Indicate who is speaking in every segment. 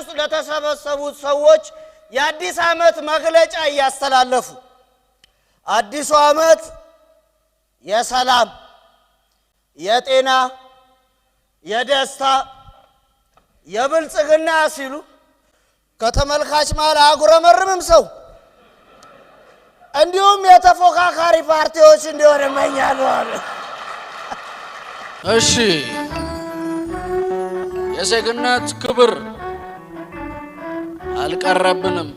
Speaker 1: ውስጥ ለተሰበሰቡት ሰዎች የአዲስ ዓመት መግለጫ እያስተላለፉ አዲሱ ዓመት የሰላም፣ የጤና፣ የደስታ፣ የብልጽግና ሲሉ ከተመልካች መሃል አጉረመርምም ሰው እንዲሁም የተፎካካሪ ፓርቲዎች እንዲሆን እመኛለሁ።
Speaker 2: እሺ የዜግነት ክብር አልቀረብንም።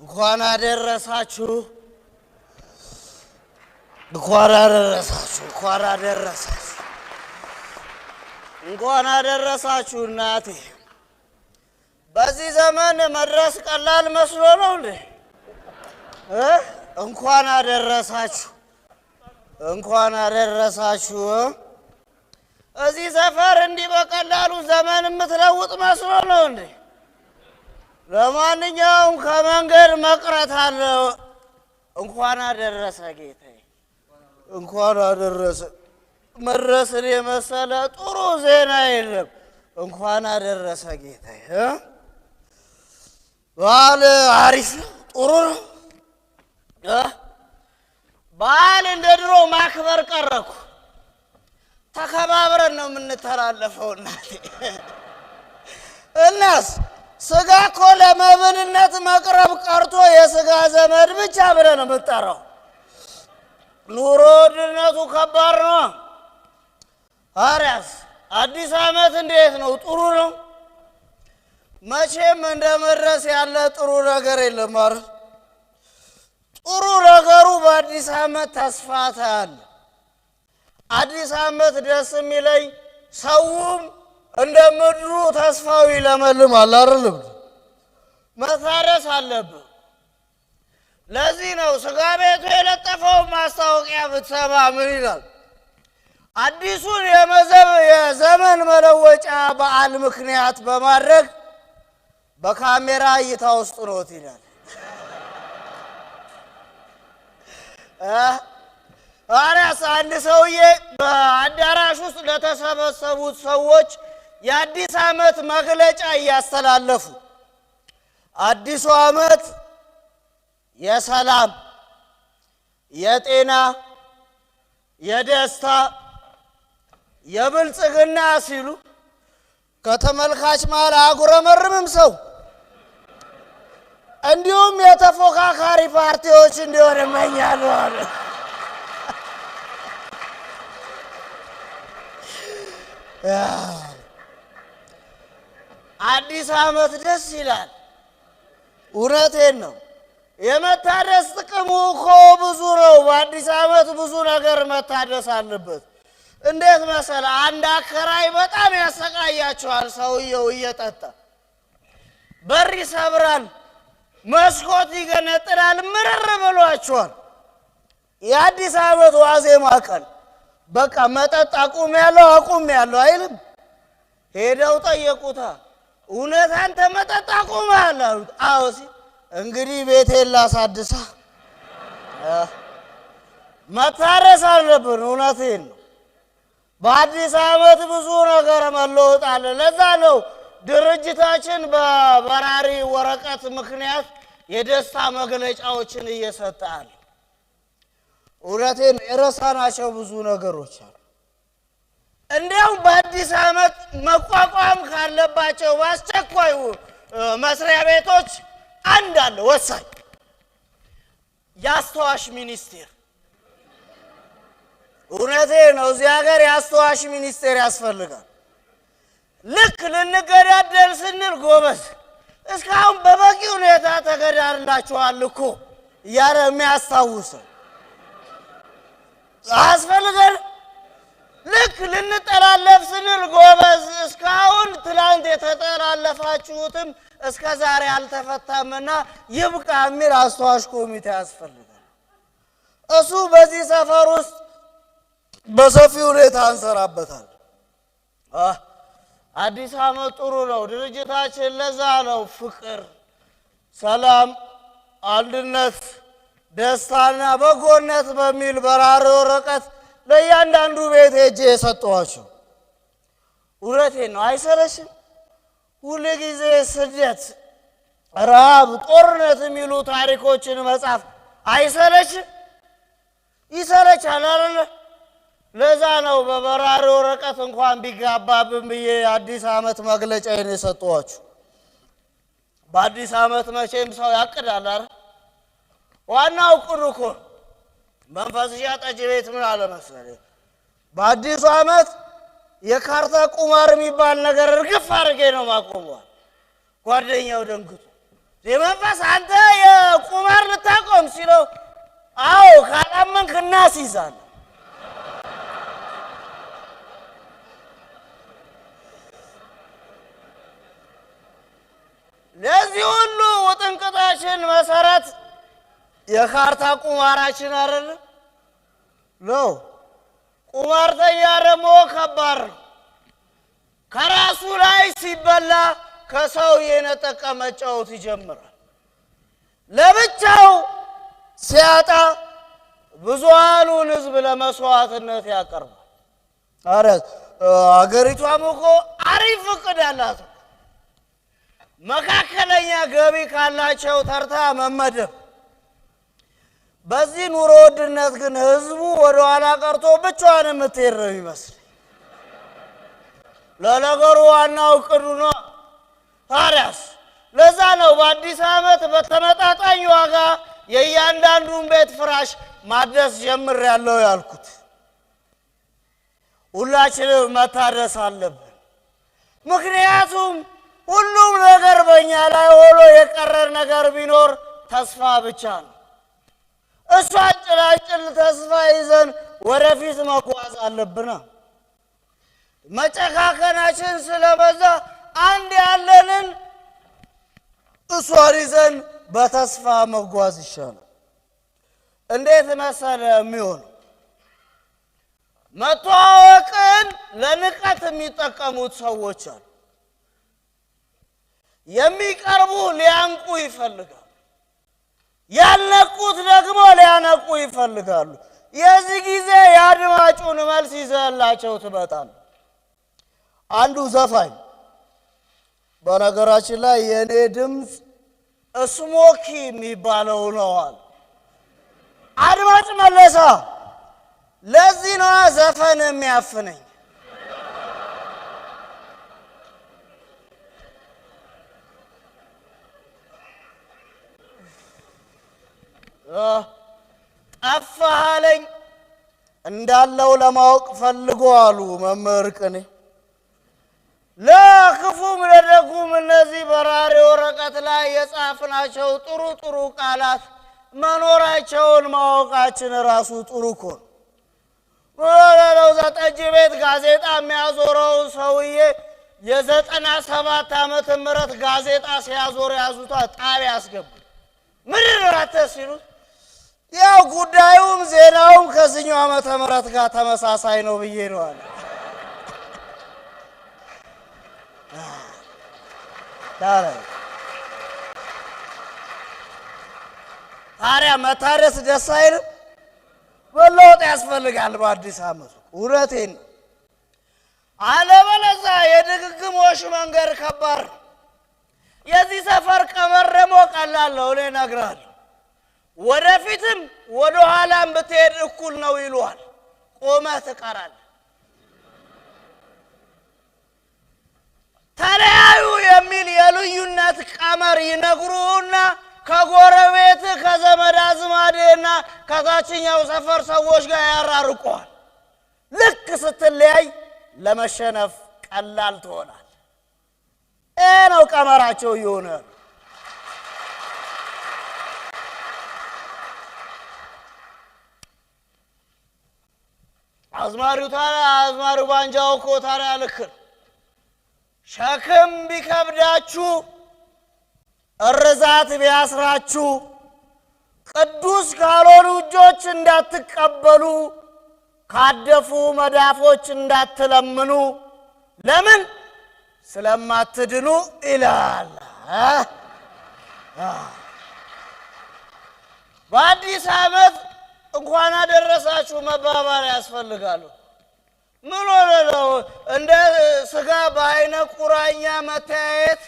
Speaker 1: እንኳን አደረሳችሁ፣ እንኳን አደረሳችሁ፣ እንኳን አደረሳችሁ፣ እንኳን አደረሳችሁ። እናቴ በዚህ ዘመን መድረስ ቀላል መስሎ ነው እንዴ? እንኳን አደረሳችሁ፣ እንኳን አደረሳችሁ። እዚህ ሰፈር እንዲህ በቀላሉ ዘመን የምትለውጥ መስሎ ነው እንዴ? ለማንኛውም ከመንገድ መቅረት አለ። እንኳን አደረሰ ጌታዬ፣ እንኳን አደረሰ። መድረስን የመሰለ ጥሩ ዜና የለም። እንኳን አደረሰ ጌታዬ። በዓል አሪፍ ነው፣ ጥሩ ነው። በዓል እንደ ድሮ ማክበር ቀረኩ። ተከባብረን ነው የምንተላለፈው እናቴ። እናስ ስጋ እኮ ለመብልነት መቅረብ ቀርቶ የስጋ ዘመድ ብቻ ብለህ ነው የምትጠራው። ኑሮ ውድነቱ ከባድ ነው። አሪያስ አዲስ ዓመት እንዴት ነው? ጥሩ ነው። መቼም እንደ መድረስ ያለ ጥሩ ነገር የለም አይደል? ጥሩ ነገሩ በአዲስ ዓመት ተስፋ ታያለ። አዲስ ዓመት ደስ የሚለኝ ሰውም እንደ ምድሩ ተስፋው ይለመልማል አይደል? መታረስ አለብህ። ለዚህ ነው ስጋ ቤቱ የለጠፈው ማስታወቂያ ብትሰማ ምን ይላል? አዲሱን የዘመን መለወጫ በዓል ምክንያት በማድረግ በካሜራ እይታ ውስጥ ኖት ይላል። አሪያስ አንድ ሰውዬ በአዳራሽ ውስጥ ለተሰበሰቡት ሰዎች የአዲስ ዓመት መግለጫ እያስተላለፉ አዲሱ ዓመት የሰላም፣ የጤና፣ የደስታ፣ የብልጽግና ሲሉ ከተመልካች መሃል አጉረመርምም ሰው እንዲሁም የተፎካካሪ ፓርቲዎች እንዲሆን እመኛለሁ። አዲስ ዓመት ደስ ይላል። እውነቴን ነው። የመታደስ ጥቅሙ እኮ ብዙ ነው። በአዲስ ዓመት ብዙ ነገር መታደስ አለበት። እንዴት መሰለ? አንድ አከራይ በጣም ያሰቃያቸዋል። ሰውየው እየጠጣ በር ይሰብራል፣ መስኮት ይገነጥላል፣ ምርር ብሏቸዋል። የአዲስ ዓመት ዋዜማ ቀን በቃ መጠጥ አቁም ያለው አይልም። ሄደው ጠየቁታ፣ እውነት አንተ መጠጥ አቁመሃል አሉት። አዎ ሲል እንግዲህ ቤቴን ላሳድሳ መታረስ አለብን። እውነቴን ነው። በአዲስ ዓመት ብዙ ነገር መለወጥ አለ። ለዛ ነው ድርጅታችን በበራሪ ወረቀት ምክንያት የደስታ መግለጫዎችን እየሰጠ አለ። እውነቴን የረሳናቸው ብዙ ነገሮች አሉ። እንዲያውም በአዲስ ዓመት መቋቋም ካለባቸው በአስቸኳይ መስሪያ ቤቶች አንድ አለ ወሳኝ፣ የአስተዋሽ ሚኒስቴር። እውነቴን ነው። እዚህ ሀገር የአስተዋሽ ሚኒስቴር ያስፈልጋል። ልክ ልንገዳደል ስንል ጎበዝ እስካሁን በበቂ ሁኔታ ተገዳድላችኋል እኮ እያለ የሚያስታውሰው አስፈልገን። ልክ ልንጠላለፍ ስንል ጎበዝ እስካሁን ትላንት የተጠላለፋችሁትም እስከ ዛሬ አልተፈታምና ይብቃ የሚል አስተዋሽ ኮሚቴ ያስፈልጋል። እሱ በዚህ ሰፈር ውስጥ በሰፊ ሁኔታ እንሰራበታል። አዲስ ዓመት ጥሩ ነው። ድርጅታችን ለዛ ነው ፍቅር፣ ሰላም፣ አንድነት፣ ደስታና በጎነት በሚል በራሪ ወረቀት ለእያንዳንዱ ቤት ሄጄ የሰጠኋቸው። እውነቴን ነው። አይሰለሽም? ሁል ጊዜ ስደት፣ ረሃብ፣ ጦርነት የሚሉ ታሪኮችን መጻፍ አይሰለሽም? ይሰለቻል አይደል? ለዛ ነው በበራሪ ወረቀት እንኳን ቢጋባብን ብዬ አዲስ ዓመት መግለጫዬን የሰጠኋችሁ። በአዲስ ዓመት መቼም ሰው ያቅዳል አይደል? ዋናው ዕቅዱ እኮ መንፈስሻ ጠጅ ቤት ምን አለ መሰለኝ፣ በአዲሱ ዓመት የካርታ ቁማር የሚባል ነገር እርግፍ አድርጌ ነው ማቆመዋል። ጓደኛው ደንግጦ የመንፈስ አንተ የቁማር ልታቆም ሲለው፣ አዎ ካላመንክ እናስይዛለን። ለዚህ ሁሉ ውጥንቅጣችን መሰረት የካርታ ቁማራችን አይደል ነው። ቁማርተኛ ደግሞ ከባድ ነው። ከራሱ ላይ ሲበላ ከሰው የነጠቀ መጫወት ይጀምራል። ለብቻው ሲያጣ ብዙሃኑን ሕዝብ ለመስዋዕትነት ያቀርባል። አረ አገሪቷም እኮ አሪፍ እቅድ አላት። መካከለኛ ገቢ ካላቸው ተርታ መመደብ። በዚህ ኑሮ ውድነት ግን ሕዝቡ ወደ ኋላ ቀርቶ ብቻዋን የምትሄድ ነው ይመስል። ለነገሩ ዋናው እቅዱ ነው። ታዲያስ ለዛ ነው በአዲስ ዓመት በተመጣጣኝ ዋጋ የእያንዳንዱን ቤት ፍራሽ ማደስ ጀምሬያለሁ ያልኩት። ሁላችንም መታደስ አለብን። ምክንያቱም ሁሉም ነገር በእኛ ላይ ሆኖ የቀረን ነገር ቢኖር ተስፋ ብቻ ነው። እሷን ጭላጭል ተስፋ ይዘን ወደፊት መጓዝ አለብን። መጨካከናችን ስለበዛ አንድ ያለንን እሷን ይዘን በተስፋ መጓዝ ይሻላል። እንዴት መሰለ የሚሆነው? መተዋወቅን ለንቀት የሚጠቀሙት ሰዎች አሉ። የሚቀርቡ ሊያንቁ ይፈልጋሉ፣ ያልነቁት ደግሞ ሊያነቁ ይፈልጋሉ። የዚህ ጊዜ የአድማጩን መልስ ይዘላቸው ትመጣል። አንዱ ዘፋኝ በነገራችን ላይ የኔ ድምፅ ስሞኪ የሚባለው ነዋል። አድማጭ መለሳ ለዚህ ነው ዘፈን የሚያፍነኝ። ጠፋሃለኝ እንዳለው ለማወቅ ፈልጎ አሉ መምህር ቅኔ። ለክፉም ለደጉም እነዚህ በራሪ ወረቀት ላይ የጻፍናቸው ጥሩ ጥሩ ቃላት መኖራቸውን ማወቃችን ራሱ ጥሩ እኮ ነው። ጠጅ ቤት ጋዜጣ የሚያዞረው ሰውዬ የ97 ዓመተ ምህረት ጋዜጣ ሲያዞር ያዙታ ጣቢያ ያስገቡ። ምንድን ነው አንተ ሲሉት፣ ያው ጉዳዩም ዜናውም ከዚህኛው ዓመተ ምህረት ጋር ተመሳሳይ ነው ብዬ ነው አለ። ታዲያ መታደስ ደስ አይልም? መለወጥ ያስፈልጋል በአዲስ ዓመቱ። እውነቴን ነው። አለበለዚያ የድግግሞሽ መንገድ ከባድ ነው። የዚህ ሰፈር ቀመር ደግሞ ቀላል ነው። እኔ እነግርሃለሁ። ወደፊትም ወደ ኋላም ብትሄድ እኩል ነው ይሉሃል። ቆመህ ትቀራለህ። ተለያዩ የሚል የልዩነት ቀመር ይነግሩና ከጎረቤት ከዘመድ አዝማድና ከታችኛው ሰፈር ሰዎች ጋር ያራርቀዋል። ልክ ስትለያይ ለመሸነፍ ቀላል ትሆናል። ይሄ ነው ቀመራቸው እየሆነ። አዝማሪው ባንጃው እኮ ታዲያ ልክ ነው። ሸክም ቢከብዳችሁ እርዛት ቢያስራችሁ ቅዱስ ካልሆኑ እጆች እንዳትቀበሉ ካደፉ መዳፎች እንዳትለምኑ ለምን ስለማትድኑ ይላል። በአዲስ ዓመት እንኳን አደረሳችሁ መባባል ያስፈልጋል። ምን ሆነ ነው እንደ ስጋ በአይነ ቁራኛ መተያየት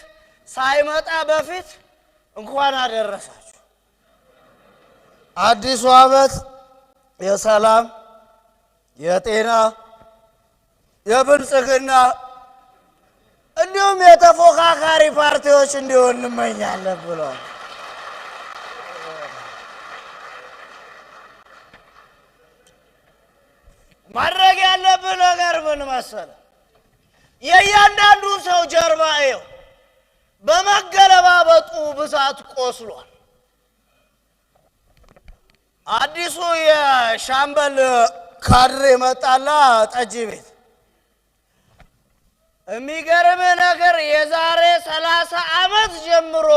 Speaker 1: ሳይመጣ በፊት እንኳን አደረሳችሁ። አዲሱ ዓመት የሰላም፣ የጤና፣ የብልጽግና እንዲሁም የተፎካካሪ ፓርቲዎች እንዲሆን እንመኛለን ብለዋል። ማድረግ ያለብህ ነገር ምን መሰለህ? የእያንዳንዱ ሰው ጀርባ ይኸው በመገለባበጡ ብዛት ቆስሏል። አዲሱ የሻምበል ካድሬ መጣላ ጠጅ ቤት። የሚገርም ነገር የዛሬ 30 ዓመት ጀምሮ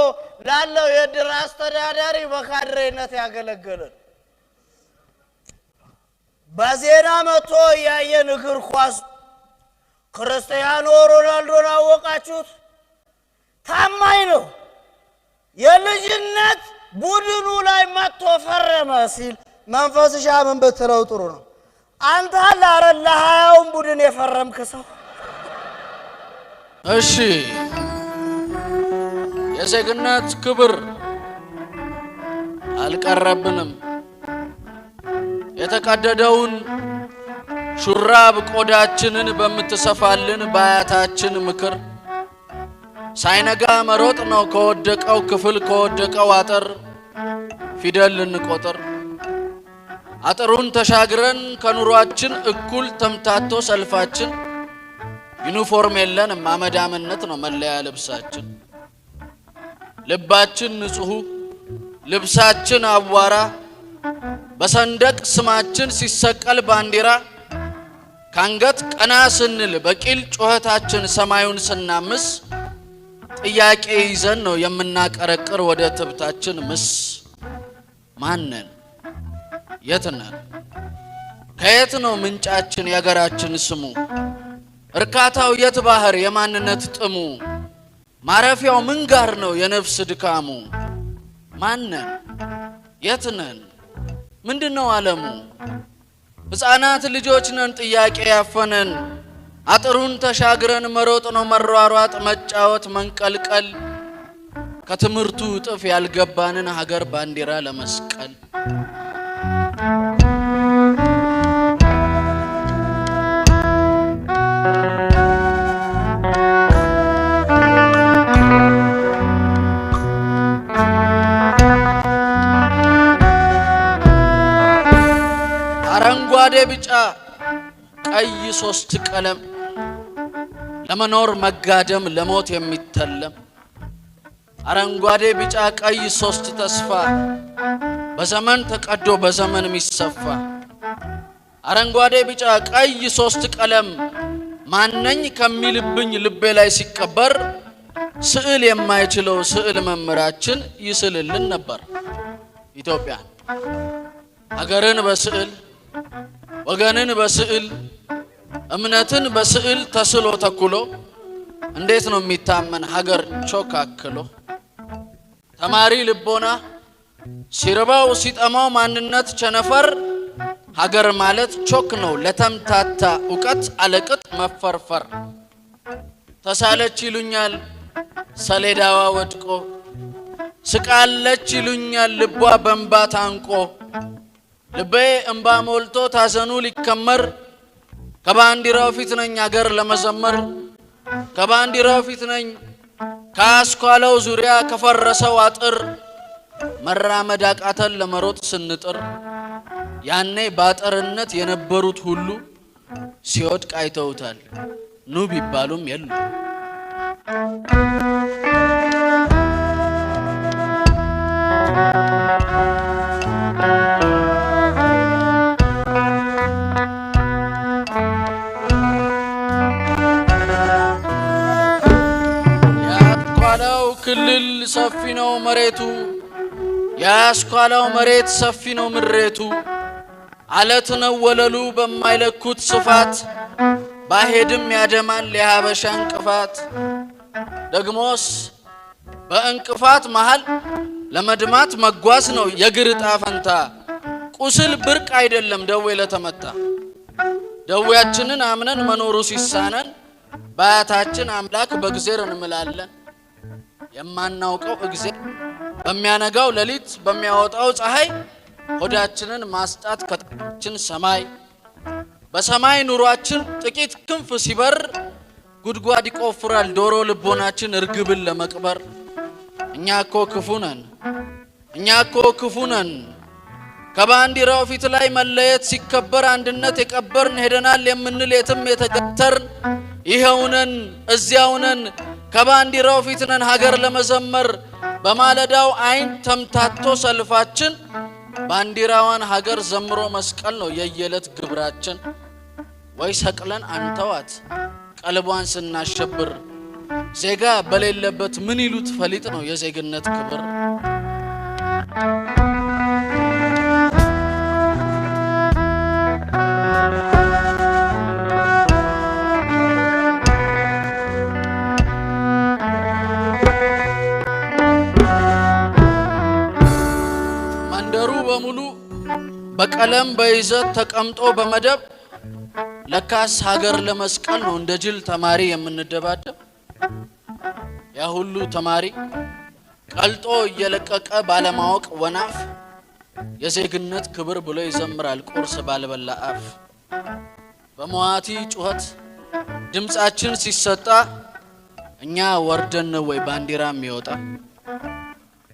Speaker 1: ላለው የድር አስተዳዳሪ በካድሬነት ያገለገለን በዜና መጥቶ ያየን እግር ኳስ ክርስቲያኖ ሮናልዶን አወቃችሁት? ታማኝ ነው። የልጅነት ቡድኑ ላይ መጥቶ ፈረመ ሲል መንፈስሻ ምን ብትለው ጥሩ ነው? አንተ ለሀያውም ቡድን የፈረምክ ሰው።
Speaker 2: እሺ የዜግነት ክብር አልቀረብንም። የተቀደደውን ሹራብ ቆዳችንን በምትሰፋልን በአያታችን ምክር ሳይነጋ መሮጥ ነው ከወደቀው ክፍል ከወደቀው አጥር ፊደል ልንቆጥር። አጥሩን ተሻግረን ከኑሯችን እኩል ተምታቶ ሰልፋችን። ዩኒፎርም የለንም አመዳምነት ነው መለያ ልብሳችን። ልባችን ንጹህ ልብሳችን አዋራ በሰንደቅ ስማችን ሲሰቀል ባንዲራ ካንገት ቀና ስንል በቂል ጩኸታችን ሰማዩን ስናምስ ጥያቄ ይዘን ነው የምናቀረቅር ወደ ትብታችን ምስ። ማነን? የትነን? ከየት ነው ምንጫችን የሀገራችን ስሙ? እርካታው የት ባህር የማንነት ጥሙ? ማረፊያው ምን ጋር ነው የነፍስ ድካሙ? ማነን? የትነን? ምንድነው ዓለሙ? ሕፃናት ልጆች ነን ጥያቄ ያፈነን። አጥሩን ተሻግረን መሮጥ ነው መሯሯጥ መጫወት መንቀልቀል። ከትምህርቱ እጥፍ ያልገባንን ሀገር ባንዲራ ለመስቀል። አረንጓዴ ቢጫ ቀይ 3 ቀለም ለመኖር መጋደም ለሞት የሚተለም። አረንጓዴ ቢጫ ቀይ 3 ተስፋ በዘመን ተቀዶ በዘመን የሚሰፋ። አረንጓዴ ቢጫ ቀይ 3 ቀለም ማነኝ ከሚልብኝ ልቤ ላይ ሲቀበር ስዕል የማይችለው ስዕል መምህራችን ይስልልን ነበር። ኢትዮጵያን ሀገርን በስዕል ወገንን በስዕል እምነትን በስዕል ተስሎ ተኩሎ እንዴት ነው የሚታመን ሀገር ቾካክሎ? ተማሪ ልቦና ሲርባው ሲጠማው ማንነት ቸነፈር ሀገር ማለት ቾክ ነው ለተምታታ ዕውቀት አለቅጥ መፈርፈር። ተሳለች ይሉኛል ሰሌዳዋ ወድቆ ስቃለች ይሉኛል ልቧ በእንባ ታንቆ። ልቤ እንባ ሞልቶ ታዘኑ ሊከመር ከባንዲራው ፊት ነኝ ሀገር ለመዘመር። ከባንዲራው ፊት ነኝ ከአስኳላው ዙሪያ ከፈረሰው አጥር። መራመድ አቃተን ለመሮጥ ስንጥር ያኔ ባጠርነት የነበሩት ሁሉ ሲወድቅ አይተውታል ኑ ቢባሉም የሉ። የአስኳላው ክልል ሰፊ ነው መሬቱ፣ የአስኳላው መሬት ሰፊ ነው ምሬቱ። አለት ነው ወለሉ በማይለኩት ስፋት፣ ባሄድም ያደማል የሀበሻ እንቅፋት። ደግሞስ በእንቅፋት መሃል ለመድማት መጓዝ ነው የእግር ዕጣ ፈንታ። ቁስል ብርቅ አይደለም ደዌ ለተመታ። ደዌያችንን አምነን መኖሩ ሲሳነን በአያታችን አምላክ በእግዜር እንምላለን። የማናውቀው እግዜር በሚያነጋው ሌሊት በሚያወጣው ፀሐይ ሆዳችንን ማስጣት ከታችን ሰማይ። በሰማይ ኑሯችን ጥቂት ክንፍ ሲበር ጉድጓድ ይቆፍራል ዶሮ ልቦናችን እርግብን ለመቅበር። እኛ እኮ ክፉ ነን ከባንዲራው ፊት ላይ መለየት ሲከበር አንድነት የቀበርን ሄደናል የምንል የትም የተገተርን ይኸውነን እዚያውነን ከባንዲራው ፊት ነን ሀገር ለመዘመር በማለዳው አይን ተምታቶ ሰልፋችን ባንዲራዋን ሀገር ዘምሮ መስቀል ነው የየለት ግብራችን። ወይ ሰቅለን አንተዋት ቀልቧን ስናሸብር ዜጋ በሌለበት ምን ይሉት ፈሊጥ ነው የዜግነት ክብር። መንደሩ በሙሉ በቀለም በይዘት ተቀምጦ በመደብ ለካስ ሀገር ለመስቀል ነው እንደ ጅል ተማሪ የምንደባደብ። ያ ሁሉ ተማሪ ቀልጦ እየለቀቀ ባለማወቅ ወናፍ የዜግነት ክብር ብሎ ይዘምራል ቁርስ ባልበላ አፍ። በመዋቲ ጩኸት ድምጻችን ሲሰጣ እኛ ወርደን ወይ ባንዲራ የሚወጣ?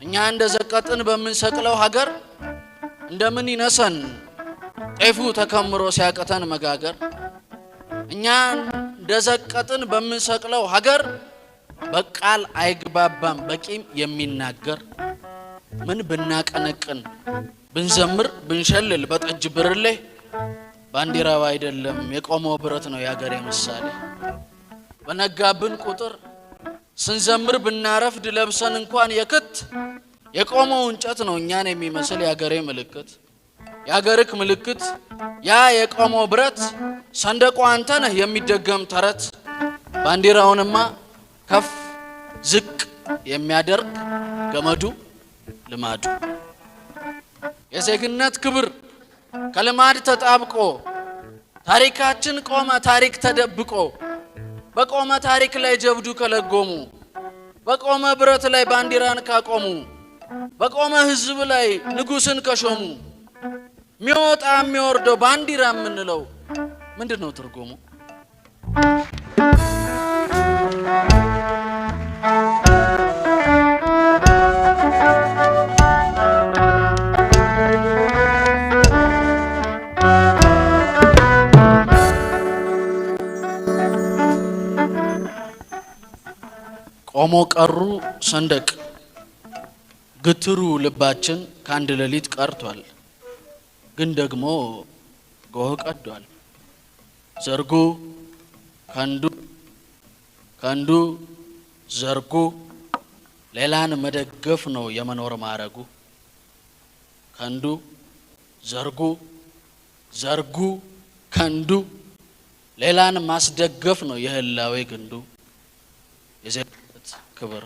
Speaker 2: እኛ እንደዘቀጥን በምንሰቅለው ሀገር እንደምን ይነሰን ጤፉ ተከምሮ ሲያቀተን መጋገር። እኛ እንደዘቀጥን በምንሰቅለው ሀገር በቃል አይግባባም በቂም የሚናገር። ምን ብናቀነቅን ብንዘምር ብንሸልል በጠጅ ብርሌ ባንዲራው አይደለም የቆመው ብረት ነው ያገሬ ምሳሌ። በነጋብን ቁጥር ስንዘምር ብናረፍድ ለብሰን እንኳን የክት የቆመው እንጨት ነው እኛን የሚመስል ያገሬ ምልክት። ያገርክ ምልክት ያ የቆመው ብረት ሰንደቁ አንተ ነህ የሚደገም ተረት። ባንዲራውንማ ከፍ ዝቅ የሚያደርግ ገመዱ ልማዱ። የዜግነት ክብር ከልማድ ተጣብቆ ታሪካችን ቆመ ታሪክ ተደብቆ። በቆመ ታሪክ ላይ ጀብዱ ከለጎሙ በቆመ ብረት ላይ ባንዲራን ካቆሙ በቆመ ህዝብ ላይ ንጉስን ከሾሙ ሚወጣ የሚወርደው ባንዲራ የምንለው ምንድነው ትርጉሙ? ቆሞ ቀሩ ሰንደቅ ግትሩ ልባችን ካንድ ሌሊት ቀርቷል። ግን ደግሞ ጎህ ቀዷል። ዘርጉ ከንዱ ዘርጉ ሌላን መደገፍ ነው የመኖር ማረጉ። ከንዱ ዘርጉ ከንዱ ሌላን ማስደገፍ ነው የህላዌ ግንዱ። የዜግነት ክብር